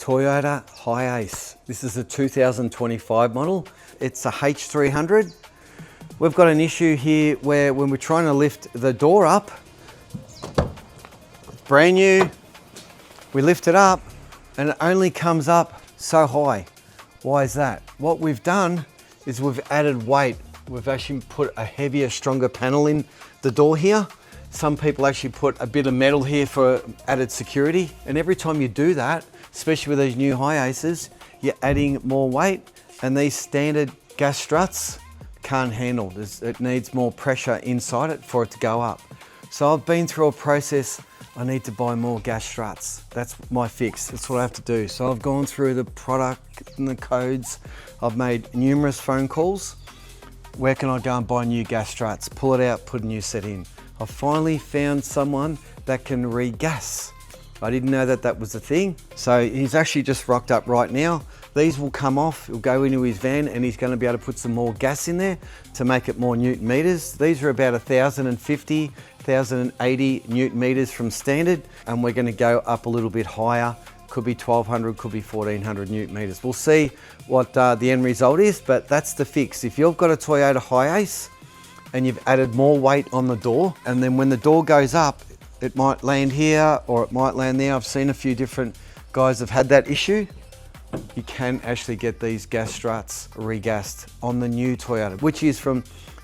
Toyota HiAce. This is a 2025 model. It's a H300. We've got an issue here where when we're trying to lift the door up, it's brand new, we lift it up and it only comes up so high. Why is that? What we've done is we've added weight. We've actually put a heavier, stronger panel in the door here. Some people actually put a bit of metal here for added security. And every time you do that, especially with these new HiAces, you're adding more weight, and these standard gas struts can't handle. It needs more pressure inside it for it to go up. So I've been through a process. I need to buy more gas struts. That's my fix. That's what I have to do. So I've gone through the product and the codes. I've made numerous phone calls. Where can I go and buy new gas struts? Pull it out, put a new set in. I finally found someone that can regas. I didn't know that that was a thing. So he's actually just rocked up right now. These will come off, he'll go into his van and he's gonna be able to put some more gas in there to make it more Newton meters. These are about 1,050, 1,080 Newton meters from standard, and we're gonna go up a little bit higher. Could be 1,200, could be 1,400 Newton meters. We'll see what the end result is, but that's the fix. If you've got a Toyota HiAce and you've added more weight on the door, and then when the door goes up, it might land here or it might land there. I've seen a few different guys have had that issue. You can actually get these gas struts regassed on the new Toyota, which is from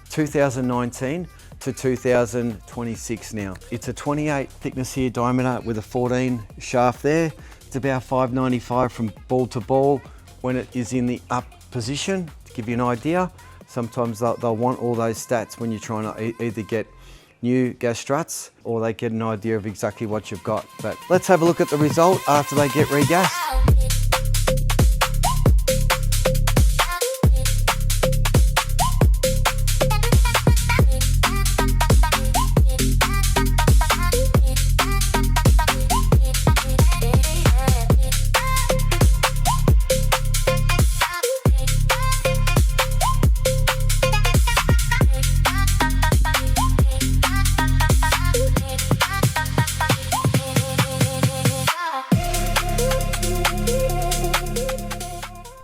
2019 to 2026 now. It's a 28 thickness here diameter with a 14 shaft there. It's about 595 from ball to ball when it is in the up position, to give you an idea. Sometimes they'll want all those stats when you're trying to either get new gas struts or they get an idea of exactly what you've got. But let's have a look at the result after they get regassed.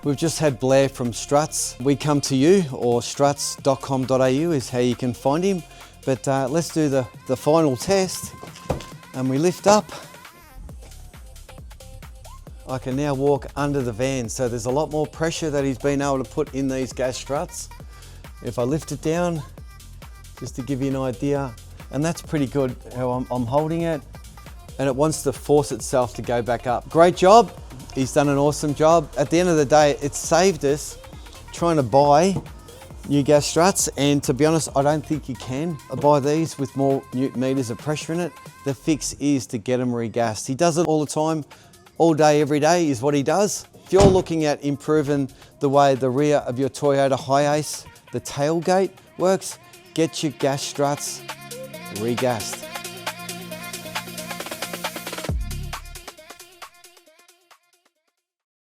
We've just had Blair from Struts. We come to you, or struts.com.au is how you can find him. But let's do the final test. And we lift up. I can now walk under the van, so there's a lot more pressure that he's been able to put in these gas struts. If I lift it down, just to give you an idea, and that's pretty good how I'm holding it, and it wants to force itself to go back up. Great job. He's done an awesome job. At the end of the day, it's saved us trying to buy new gas struts, and to be honest, I don't think you can buy these with more Newton meters of pressure in it. The fix is to get them regassed. He does it all the time, all day, every day is what he does. If you're looking at improving the way the rear of your Toyota HiAce, the tailgate works, get your gas struts regassed.